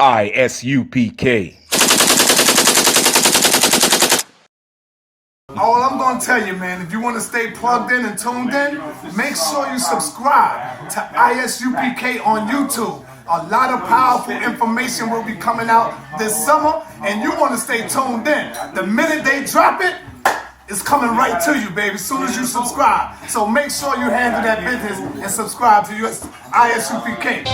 I.S.U.P.K. All I'm going to tell you, man, if you want to stay plugged in and tuned in, make sure you subscribe to I.S.U.P.K. on YouTube. A lot of powerful information will be coming out this summer, and you want to stay tuned in. The minute they drop it, it's coming right to you, baby, as soon as you subscribe. So make sure you handle that business and subscribe to I.S.U.P.K.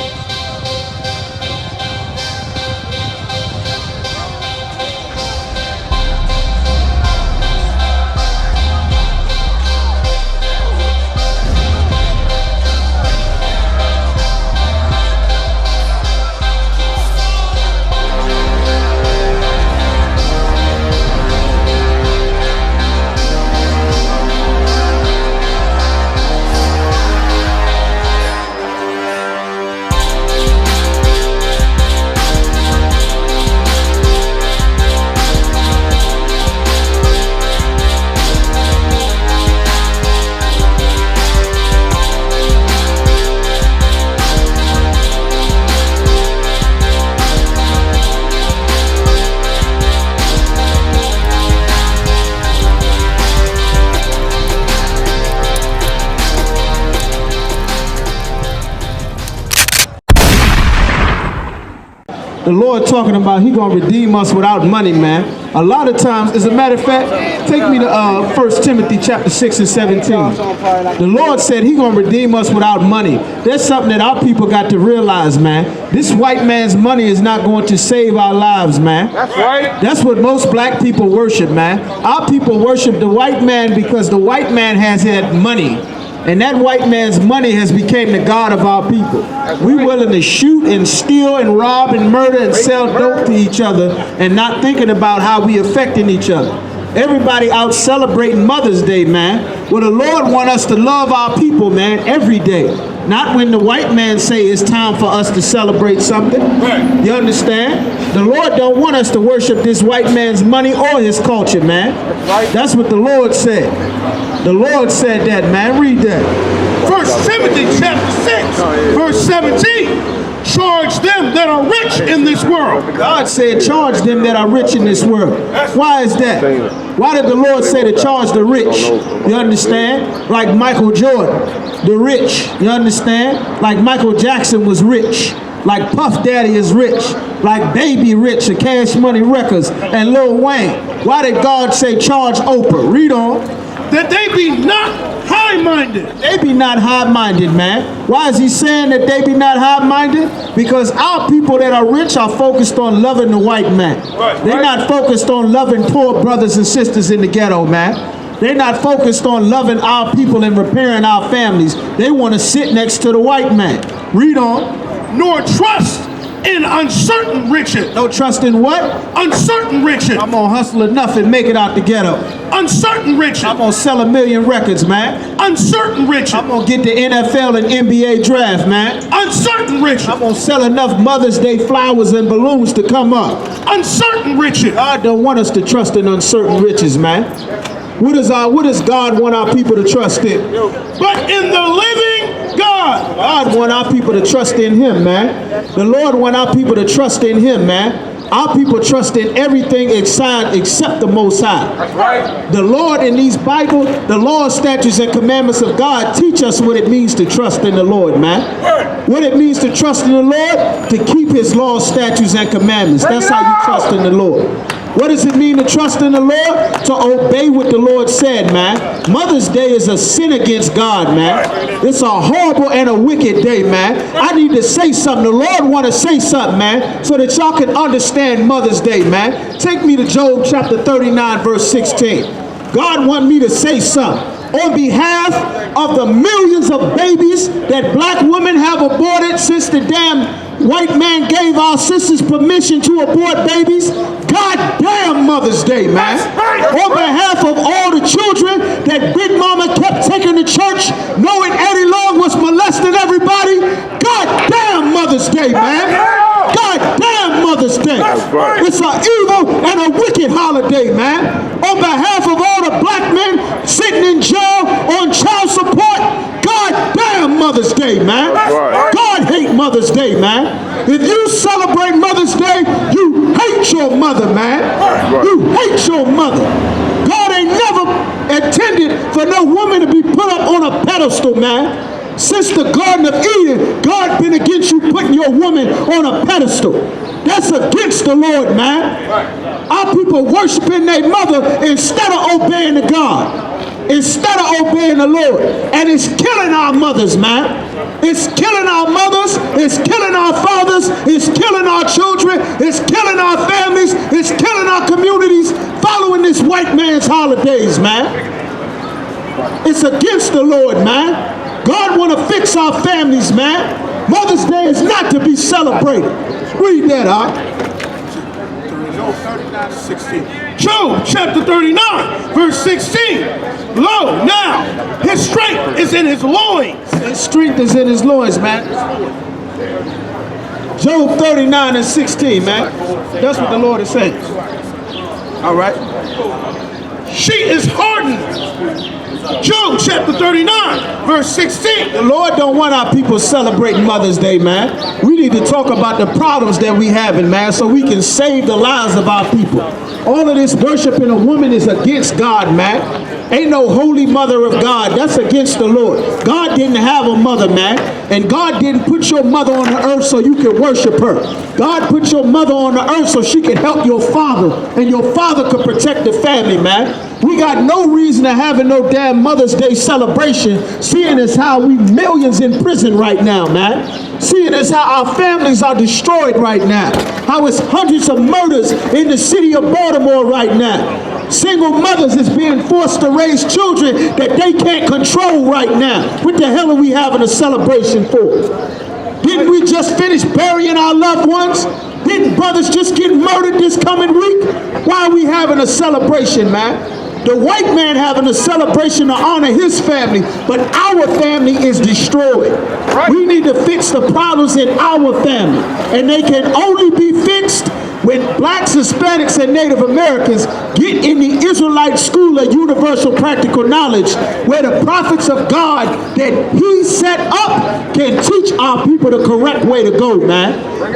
The Lord talking about he gonna redeem us without money, man. A lot of times, as a matter of fact, take me to 1 Timothy chapter 6 and 17. The Lord said he gonna redeem us without money. That's something that our people got to realize, man. This white man's money is not going to save our lives, man. That's right. That's what most black people worship, man. Our people worship the white man because the white man has had money. And that white man's money has become the God of our people. We're willing to shoot and steal and rob and murder and sell dope to each other and not thinking about how we affecting each other. Everybody out celebrating Mother's Day, man. Well, the Lord wants us to love our people, man, every day. Not when the white man say it's time for us to celebrate something. Right. You understand? The Lord don't want us to worship this white man's money or his culture, man. Right. That's what the Lord said. The Lord said that, man. Read that. 1 Timothy chapter 6, verse 17. Charge them that are rich in this world. God said charge them that are rich in this world. Why is that? Why did the Lord say to charge the rich? You understand? Like Michael Jordan, the rich. You understand? Like Michael Jackson was rich. Like Puff Daddy is rich. Like Baby Rich of Cash Money Records and Lil Wayne. Why did God say charge Oprah? Read on. That they be not high-minded. They be not high-minded, man. Why is he saying that they be not high-minded? Because our people that are rich are focused on loving the white man. They're not focused on loving poor brothers and sisters in the ghetto, man. They're not focused on loving our people and repairing our families. They want to sit next to the white man. Read on. Nor trust in uncertain riches. No trust in what? Uncertain riches. I'm gonna hustle enough and make it out the ghetto. Uncertain riches. I'm gonna sell 1 million records, man. Uncertain riches. I'm gonna get the NFL and NBA draft, man. Uncertain riches. I'm gonna sell enough Mother's Day flowers and balloons to come up. Uncertain riches. God don't want us to trust in uncertain riches, man. What does God want our people to trust in? But in the living God. God want our people to trust in him, man. The Lord want our people to trust in him, man. Our people trust in everything except the Most High. That's right. The Lord in these Bible, the laws, statutes, and commandments of God teach us what it means to trust in the Lord, man. Right. What it means to trust in the Lord? To keep his laws, statutes, and commandments. That's how you trust in the Lord. What does it mean to trust in the Lord? To obey what the Lord said, man. Mother's Day is a sin against God, man. It's a horrible and a wicked day, man. I need to say something. The Lord want to say something, man, so that y'all can understand Mother's Day, man. Take me to Job chapter 39, verse 16. God want me to say something on behalf of the millions of babies that black women have aborted since the damn white man gave our sisters permission to abort babies. God damn Mother's Day, man. On behalf of all the children that Big Mama kept taking to church, knowing Eddie Long was molesting everybody. God damn Mother's Day, man. God damn Mother's Day. It's an evil and a wicked holiday, man. On behalf of all the black men sitting in jail on child support, God damn Mother's Day, man. God hate Mother's Day, man. If you celebrate Mother's Day mother, man. You hate your mother. God ain't never intended for no woman to be put up on a pedestal, man. Since the Garden of Eden, God been against you putting your woman on a pedestal. That's against the Lord, man. Our people worshiping their mother instead of obeying the God, instead of obeying the Lord. And it's killing our mothers, man. It's killing our mothers, it's killing our fathers, it's killing our children, it's killing our families, it's killing our communities, following this white man's holidays, man. It's against the Lord, man. God want to fix our families, man. Mother's Day is not to be celebrated. Read that out. Job chapter 39, verse 16. Lo, now, his strength is in his loins. His strength is in his loins, man. Job 39 and 16, man. That's what the Lord is saying. All right. She is hardened. Job chapter 39, verse 16. The Lord don't want our people celebrating Mother's Day, man. We need to talk about the problems that we having, man, so we can save the lives of our people. All of this worshiping a woman is against God, man. Ain't no holy mother of God. That's against the Lord. God didn't have a mother, man. And God didn't put your mother on the earth so you can worship her. God put your mother on the earth so she can help your father. And your father could protect the family, man. We got no reason to having no damn Mother's Day celebration, seeing as how we millions in prison right now, man. Seeing as how our families are destroyed right now. How it's hundreds of murders in the city of Baltimore right now. Single mothers is being forced to raise children that they can't control right now. What the hell are we having a celebration for? Didn't we just finish burying our loved ones? Didn't brothers just get murdered this coming week? Why are we having a celebration, man? The white man having a celebration to honor his family, but our family is destroyed. Right. We need to fix the problems in our family, and they can only be fixed when blacks, Hispanics, and Native Americans get in the Israelite school of universal practical knowledge, where the prophets of God that he set up can teach our people the correct way to go, man.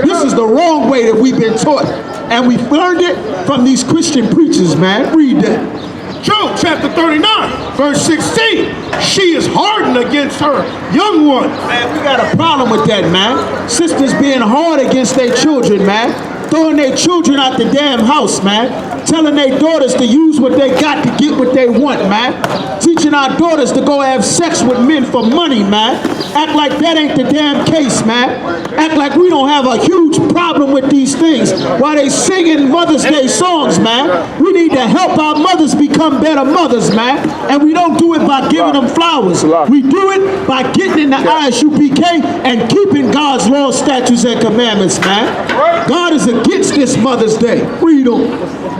This is the wrong way that we've been taught, and we've learned it from these Christian preachers, man. Read that. Job chapter 39, verse 16. She is hardened against her young ones. Man, we got a problem with that, man. Sisters being hard against their children, man. Throwing their children out the damn house, man. Telling their daughters to use what they got to get what they want, man. Teaching our daughters to go have sex with men for money, man. Act like that ain't the damn case, man. Act like we don't have a huge problem with these things while they singing Mother's Day songs, man. We need to help our mothers become better mothers, man. And we don't do it by giving them flowers. We do it by getting in the I.S.U.P.K. and keeping God's laws, statutes, and commandments, man. God is against this Mother's Day. Read on.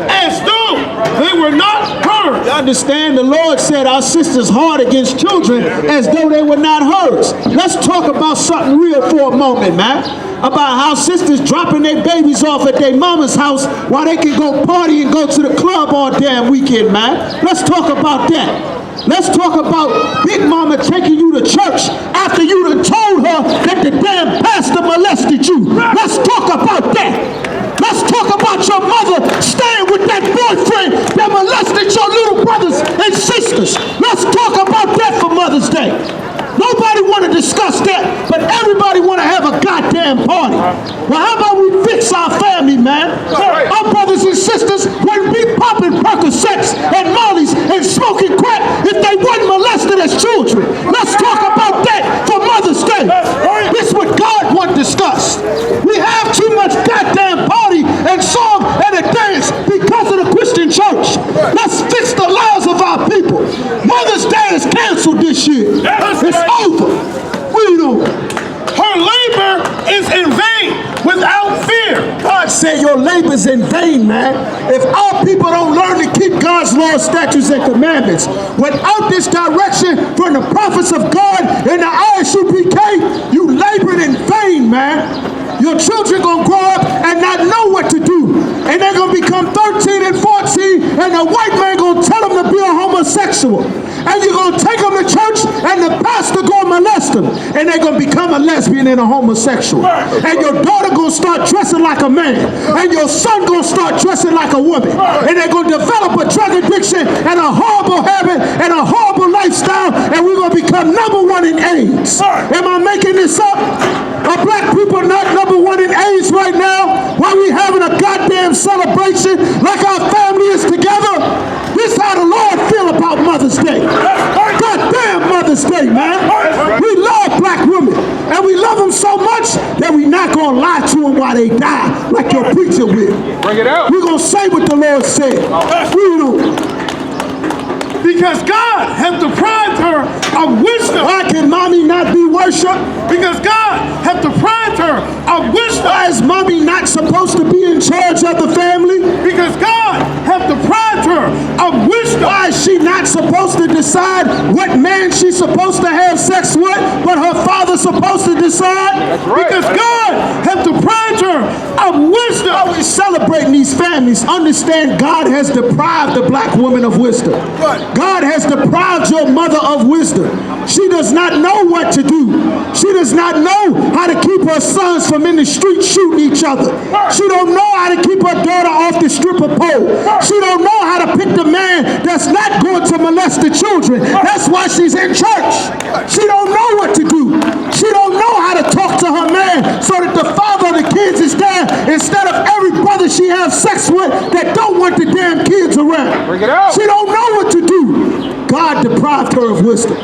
As though they were not hers. You understand? The Lord said our sisters hard against children as though they were not hers. Let's talk about something real for a moment, man. About how sisters dropping their babies off at their mama's house while they can go party and go to the club all damn weekend, man. Let's talk about that. Let's talk about Big Mama taking you to church after you done told her that the damn pastor molested you. Let's talk about that. Let's talk about your mother staying with that boyfriend that molested your little brothers and sisters. Let's talk about that for Mother's Day. Nobody want to discuss that, but everybody want to have a goddamn party. Well, how about we fix our family, man? Our brothers and sisters wouldn't be popping Percocets and Mollies and smoking crack if they weren't molested as children. Let's talk about that for Mother's Day. This is what God wants discussed. We have too much goddamn party and song and a dance because of the Christian church. Let's fix the lives of our people. Mother's Day is canceled this year. It's over. We do. Her labor is in vain without fear. God said your labor's in vain, man. If our people don't learn to keep God's laws, statutes, and commandments, without this direction from the prophets of God and the I.S.U.P.K, you labored in vain, man. Your children gonna grow up and not know what to do. And they're gonna become 13 and 14 and the white man gonna tell them to be a homosexual. And you're gonna take them to church and the pastor gonna molest them. And they're gonna become a lesbian. lesbian and a homosexual. And your daughter gonna start dressing like a man. And your son gonna start dressing like a woman. And they're gonna develop a drug addiction and a horrible habit and a horrible lifestyle, and we're gonna become #1 in AIDS. Am I making this up? Are black people not #1 in AIDS right now? While we having a goddamn celebration like our family is together? This how the Lord feel about Mother's Day. Goddamn Mother's Day, man. We love black women, and we love them so much that we not gonna lie to them while they die, like your preacher will. Bring it out. We're gonna say what the Lord said. We do. Because God has deprived her of wisdom. Why can mommy not be worshipped? Because God has deprived her of wisdom. Why is mommy not supposed to be in charge of the family? Because God has deprived her of wisdom. Why is she not supposed to decide what man she's supposed to have sex with, but her father's supposed to decide? That's right. Because God has deprived her of wisdom. While we celebrating these families, understand God has deprived the black woman of wisdom. God has deprived your mother of wisdom. She does not know what to do. She does not know how to keep her sons from in the street shooting each other. She don't know how to keep her daughter off the stripper pole. She don't know how to pick the man that's not going to molest the children. That's why she's in church. She don't know what to do. She don't know how to talk to her man so that the father of the kids is there instead of every brother she has sex with that don't want the damn kids around. Bring it out. She don't know what to do. God deprived her of wisdom.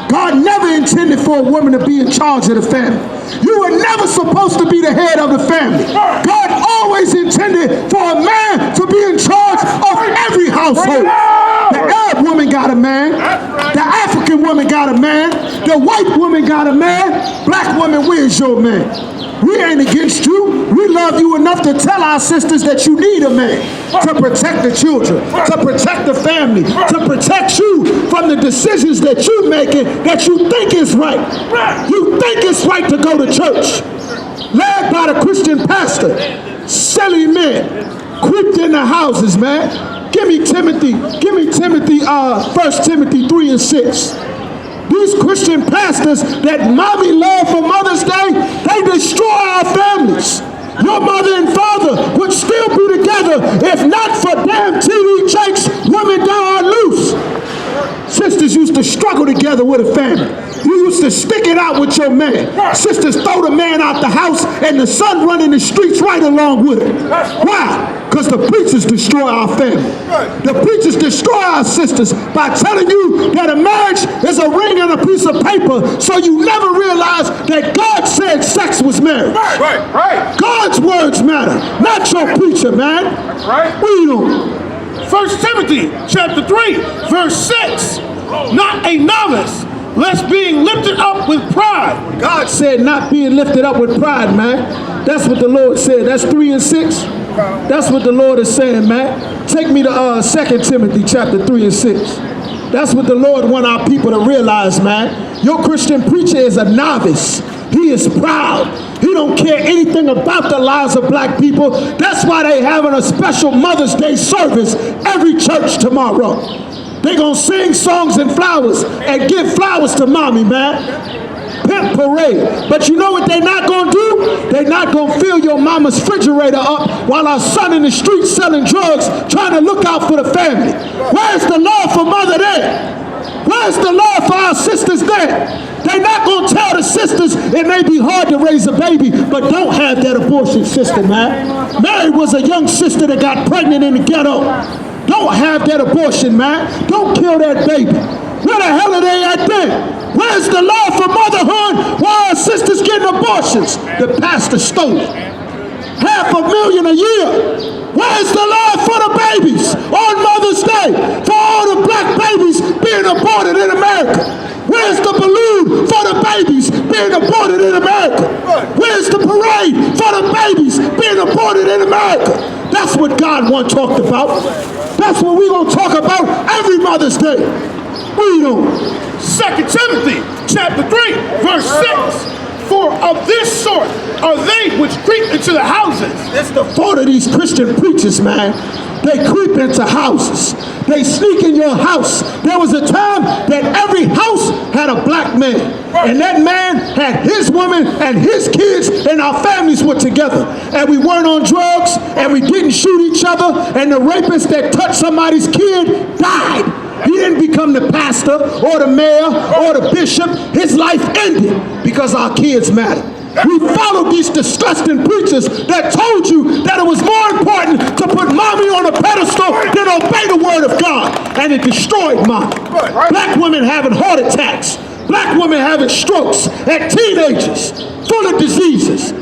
God never intended for a woman to be in charge of the family. You were never supposed to be the head of the family. God always intended for a man to be in charge of every household. The Arab woman got a man. The African woman got a man. The white woman got a man. Black woman, where's your man? We ain't against you. We love you enough to tell our sisters that you need a man to protect the children, to protect the family, to protect you from the decisions that you're making that you think is right. You think it's right to go to church, led by the Christian pastor. Silly men creeped in the houses, man. Give me Timothy, 1 Timothy 3 and 6. These Christian pastors that mommy love for Mother's Day, they destroy our families. Your mother and father would still be together if not for damn T.D.JAKES, women down loose. Sisters used to struggle together with a family. You used to stick it out with your man. Sisters throw the man out the house and the son run in the streets right along with it. Why? Because the preachers destroy our family. The preachers destroy our sisters by telling you that a marriage is a ring and a piece of paper, so you never realize that God said sex was marriage. Right. God's words matter, not your preacher, man. That's right. What are you doing? 1 Timothy chapter 3, verse 6. Not a novice, lest being lifted up with pride. God said not being lifted up with pride, man. That's what the Lord said. That's 3 and 6. That's what the Lord is saying, man. Take me to 2 Timothy chapter 3 and 6. That's what the Lord want our people to realize, man. Your Christian preacher is a novice. He is proud. He don't care anything about the lives of black people. That's why they having a special Mother's Day service every church tomorrow. They gonna sing songs and flowers and give flowers to mommy, man. Pimp parade. But you know what they not gonna do? They not gonna fill your mama's refrigerator up while our son in the street selling drugs, trying to look out for the family. Where's the love for mother there? Where's the love for our sisters there? They not gonna tell the sisters it may be hard to raise a baby, but don't have that abortion, sister, man. Mary was a young sister that got pregnant in the ghetto. Don't have that abortion, man. Don't kill that baby. Where the hell are they at then? Where's the love for motherhood while our sisters getting abortions? The pastor stole it. $500,000 a year. Where's the love for the babies on Mother's Day? For all the black babies being aborted in America. Where's the balloon for the babies being aborted in America? Where's the parade for the babies being aborted in America? That's what God wants talked about. That's what we're going to talk about every Mother's Day. What are you doing? 2 Timothy chapter 3, verse 6. For of this sort are they which creep into the houses. It's the fault of these Christian preachers, man. They creep into houses. They sneak in your house. There was a time that every house had a black man. And that man had his woman and his kids, and our families were together. And we weren't on drugs, and we didn't shoot each other, and the rapist that touched somebody's kid died. He didn't become the pastor or the mayor or the bishop. His life ended because our kids matter. We followed these disgusting preachers that told you that it was more important to put mommy on a pedestal than obey the word of God. And it destroyed mommy. Black women having heart attacks. Black women having strokes at teenagers, full of diseases.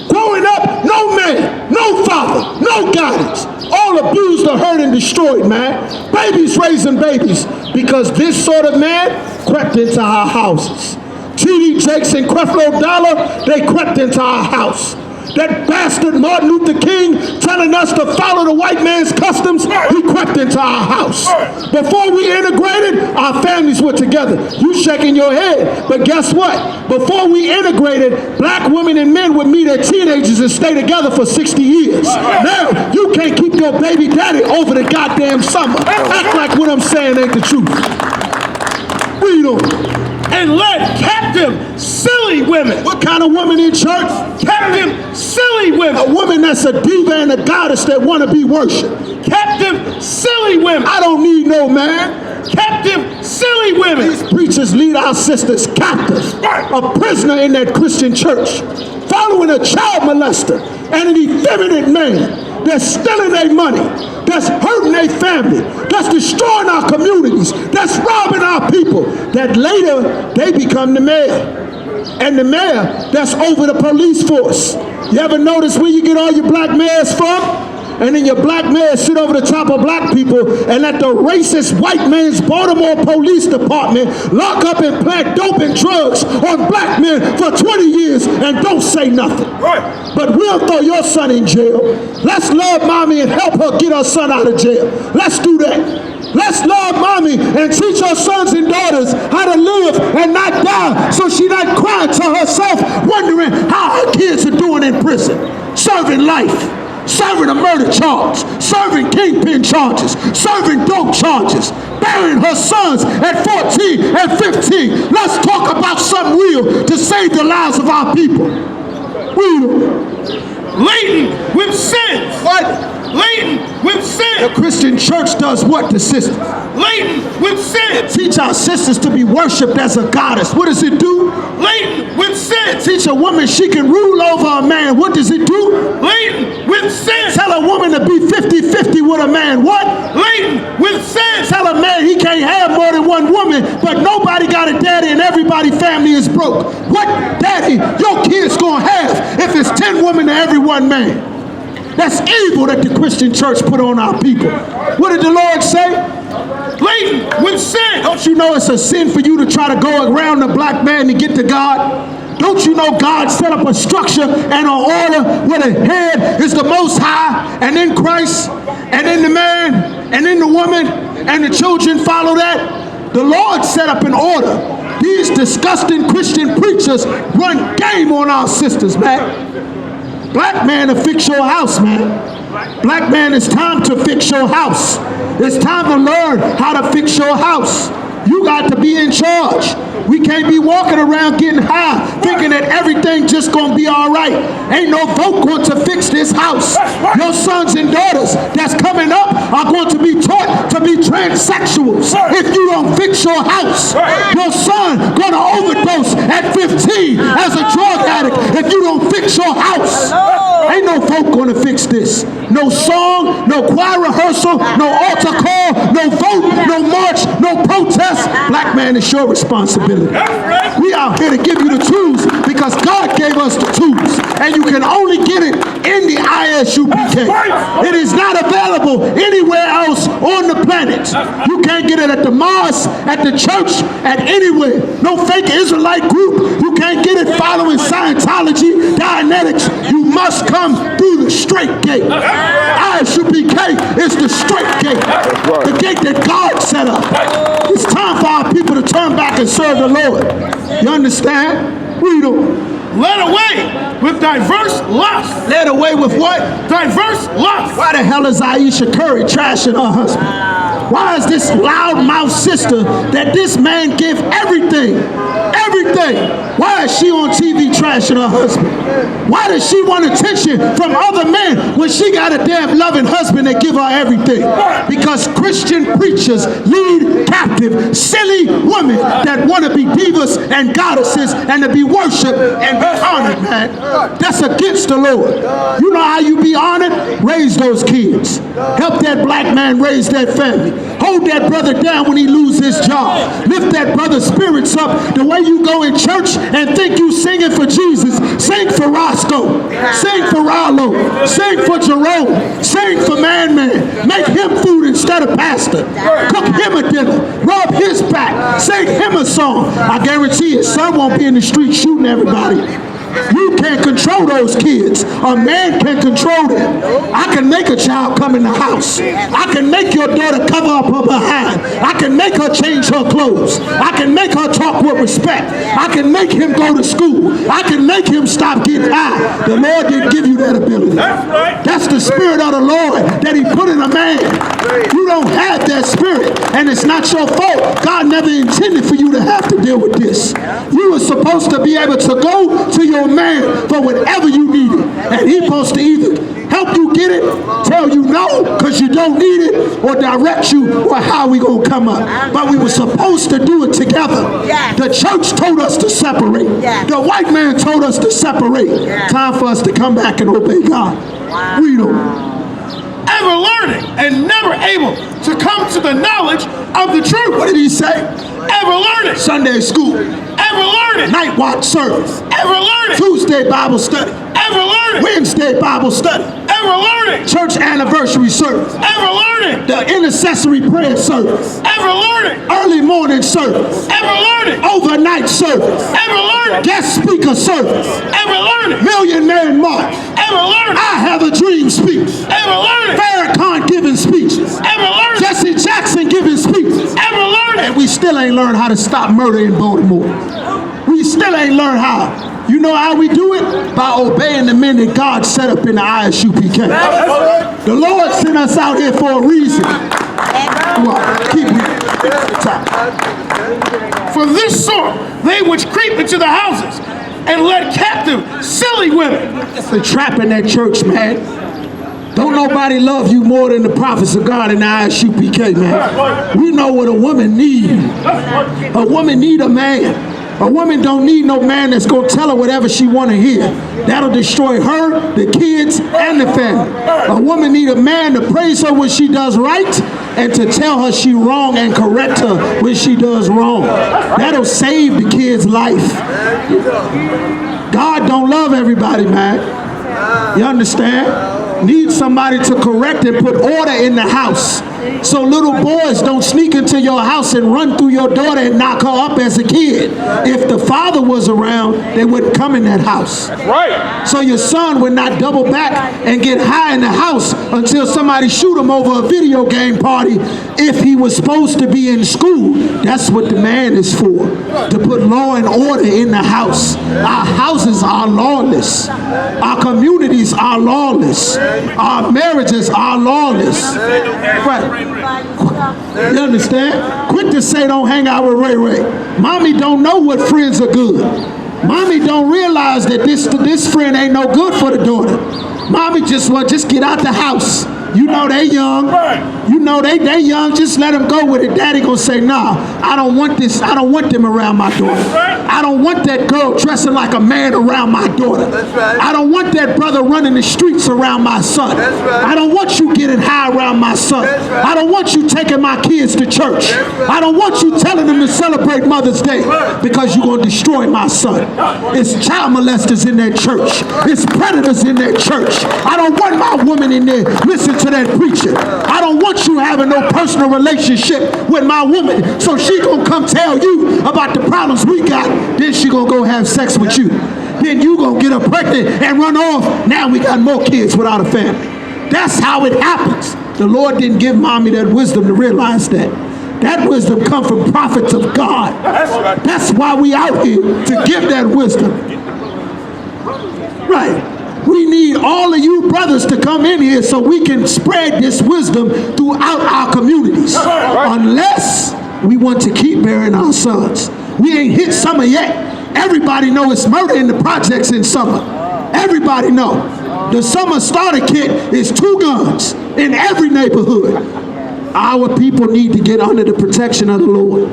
Growing up, no man, no father, no guidance. All abused or hurt and destroyed, man. Babies raising babies because this sort of man crept into our houses. T.D.JAKES and Creflo Dollar, they crept into our house. That bastard Martin Luther King telling us to follow the white man's customs, he crept into our house. Before we integrated, our families were together. You shaking your head, but guess what? Before we integrated, black women and men would meet as teenagers and stay together for 60 years. Now, you can't keep your baby daddy over the goddamn summer. Act like what I'm saying ain't the truth. Read on. And led captive silly women. What kind of woman in church? Captive silly women. A woman that's a diva and a goddess that want to be worshipped. Captive silly women. I don't need no man. Captive silly women. These preachers lead our sisters captive. A prisoner in that Christian church. Following a child molester and an effeminate man that's stealing their money, that's hurting their family, that's destroying our communities, that's robbing our people, that later they become the mayor. And the mayor that's over the police force. You ever notice where you get all your black mayors from? And then your black mayors sit over the top of black people and let the racist white man's Baltimore Police Department lock up and plant dope and drugs on black men for 20 years and don't say nothing. Right. But we'll throw your son in jail. Let's love mommy and help her get her son out of jail. Let's do that. Let's love mommy and teach our sons and daughters how to live and not die so she not crying to herself wondering how her kids are doing in prison. Serving life. Serving a murder charge, serving kingpin charges, serving dope charges, burying her sons at 14 and 15. Let's talk about something real to save the lives of our people. Laden with sins. What? Laden with sin. The Christian church does what to sisters? Laden with sin. Teach our sisters to be worshipped as a goddess. What does it do? Laden with sin. Teach a woman she can rule over a man. What does it do? Laden with sin. Tell a woman to be 50-50 with a man. What? Laden with sin. Tell a man he can't have more than one woman, but nobody got a daddy and everybody's family is broke. What daddy your kids gonna have if it's 10 women to every one man? That's evil that the Christian church put on our people. What did the Lord say? Laden with sin. Don't you know it's a sin for you to try to go around the black man to get to God? Don't you know God set up a structure and an order where the head is the Most High, and then Christ, and then the man, and then the woman, and the children follow that? The Lord set up an order. These disgusting Christian preachers run game on our sisters, man. Black man to fix your house, man. Black man, it's time to fix your house. It's time to learn how to fix your house. You got to be in charge. We can't be walking around getting high thinking that everything just gonna be all right. Ain't no vote going to fix this house. Your sons and daughters that's coming up are going to be taught to be transsexuals if you don't fix your house. Your son gonna overdose at 15 as a drug addict if you don't fix your house. Ain't no vote gonna fix this. No song, no choir rehearsal, no altar call, no vote, no march, no protest. Black man, it's your responsibility. We out here to give you the tools because God gave us the tools, and you can only get it in the I.S.U.P.K. It is not available anywhere else on the planet. You can't get it at the mosque, at the church, at anywhere. No fake Israelite group. You can't get it following Scientology, Dianetics. You must come through the straight gate. I.S.U.P.K. is the straight gate. The gate that God set up. It's time for our people to turn back and serve the Lord. You understand? Read them. led away with diverse lusts. Led away with what? Diverse lusts. Why the hell is Aisha Curry trashing her husband? Why is this loudmouth sister that this man give everything? Everything. Why is she on TV trashing her husband? Why does she want attention from other men when she got a damn loving husband that give her everything? Because Christian preachers lead captive silly women that want to be divas and goddesses and to be worshipped and be honored, man. That's against the Lord. You know how you be honored? Raise those kids. Help that black man raise that family. Hold that brother down when he lose his job. Lift that brother's spirits up. The way you go in church and think you singing for Jesus, sing for Roscoe, sing for Rollo, sing for Jerome, sing for Man. Make him food instead of pastor. Cook him a dinner. Rub his back. Sing him a song. I guarantee his son won't be in the street shooting everybody. You can't control those kids. A man can control them. I can make a child come in the house. I can make your daughter cover up her behind. I can make her change her clothes. I can make her talk with respect. I can make him go to school. I can make him stop getting high. The Lord didn't give you that ability. That's the spirit of the Lord that he put in a man. You don't have that spirit, and it's not your fault. God never intended for you to have to deal with this. You were supposed to be able to go to your man for whatever you needed, and he's supposed to either help you get it, tell you no because you don't need it, or direct you or how we gonna come up. But we were supposed to do it together. The church told us to separate. The white man told us to separate. Time for us to come back and obey God. We don't. Ever learning and never able to come to the knowledge of the truth. What did he say? Ever learning. Sunday school. Ever learning. Night watch service. Ever learning. Tuesday Bible study. Ever learning. Wednesday Bible study. Ever learning. Church anniversary service. Ever learning. The intercessory prayer service. Ever learning. Early morning service. Ever learning. Overnight service. Ever learning. Guest speaker service. Ever learning. Million Man March. Ever learning. I Have a Dream speech. Ever learning. Farrakhan giving speeches. Ever learning. Jesse Jackson giving speeches. Ever learning. And we still ain't learned how to stop murder in Baltimore. We still ain't learned how. You know how we do it? By obeying the men that God set up in the ISUPK. The Lord sent us out here for a reason. Keep reading. For this sort, they which creep into the houses and led captive silly women. It's a trap in that church, man. Don't nobody love you more than the prophets of God in the ISUPK, man. We know what a woman needs. A woman need a man. A woman don't need no man that's going to tell her whatever she want to hear. That'll destroy her, the kids, and the family. A woman need a man to praise her when she does right and to tell her she wrong and correct her when she does wrong. That'll save the kid's life. God don't love everybody, man. You understand? Need somebody to correct and put order in the house. So little boys don't sneak into your house and run through your daughter and knock her up as a kid. If the father was around, they wouldn't come in that house. That's right. So your son would not double back and get high in the house until somebody shoot him over a video game party if he was supposed to be in school. That's what the man is for, to put law and order in the house. Our houses are lawless. Our communities are lawless. Our marriages are lawless. Right. You understand? Quit to say don't hang out with Ray Ray. Mommy don't know what friends are good. Mommy don't realize that this friend ain't no good for the daughter. Mommy just get out the house. You know they young. You know they young. Just let them go with it. Daddy gonna say, nah, I don't want this. I don't want them around my daughter. I don't want that girl dressing like a man around my daughter. I don't want that brother running the streets around my son. I don't want you getting high around my son. I don't want you taking my kids to church. I don't want you telling them to celebrate Mother's Day because you're gonna destroy my son. It's child molesters in that church. It's predators in that church. I don't want my woman in there. Listen to that preacher. I don't want you having no personal relationship with my woman, so she gonna come tell you about the problems we got, then she gonna go have sex with you. Then you gonna get her pregnant and run off. Now we got more kids without a family. That's how it happens. The Lord didn't give mommy that wisdom to realize that. That wisdom comes from prophets of God. That's why we out here, to give that wisdom. Right. We need all of you brothers to come in here so we can spread this wisdom throughout our communities. Unless we want to keep burying our sons. We ain't hit summer yet. Everybody know it's murder in the projects in summer. Everybody know. The summer starter kit is 2 guns in every neighborhood. Our people need to get under the protection of the Lord.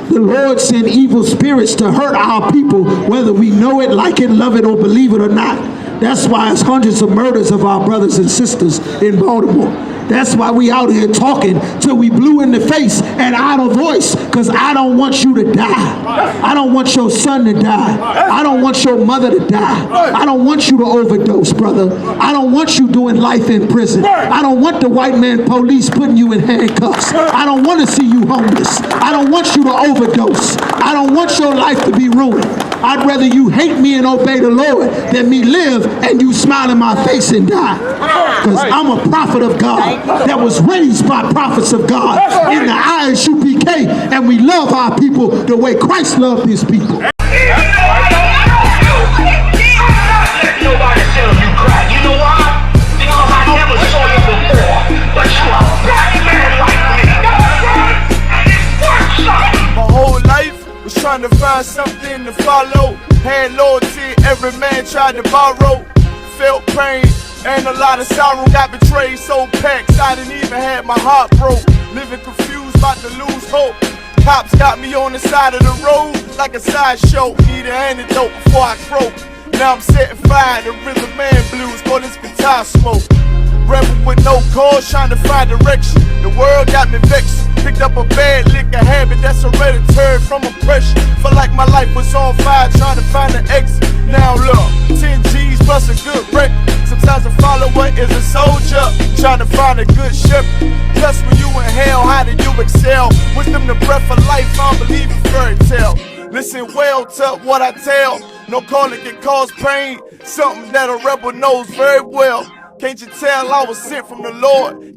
The Lord sent evil spirits to hurt our people, whether we know it, like it, love it, or believe it or not. That's why it's hundreds of murders of our brothers and sisters in Baltimore. That's why we out here talking till we blue in the face and out of voice, because I don't want you to die. I don't want your son to die. I don't want your mother to die. I don't want you to overdose, brother. I don't want you doing life in prison. I don't want the white man police putting you in handcuffs. I don't want to see you homeless. I don't want you to overdose. I don't want your life to be ruined. I'd rather you hate me and obey the Lord than me live and you smile in my face and die. Because I'm a prophet of God that was raised by prophets of God in the I.S.U.P.K. and we love our people the way Christ loved his people. Trying to find something to follow. Had loyalty, every man tried to borrow. Felt pain and a lot of sorrow. Got betrayed, so packed I didn't even have my heart broke. Living confused, about to lose hope. Cops got me on the side of the road like a sideshow. Need an antidote before I croak. Now I'm setting fire to rhythm man blues. Call this guitar smoke. Rebel with no cause, trying to find direction. The world got me vexed. Picked up a bad liquor habit that's hereditary from oppression. Felt like my life was on fire, trying to find an exit. Now look, 10 G's plus a good record. Sometimes a follower is a soldier, trying to find a good shepherd. Plus when you in hell, how do you excel? Wisdom the breath of life, I don't believe in fairy tale. Listen well to what I tell. No calling can cause pain, something that a rebel knows very well. Can't you tell I was sent from the Lord?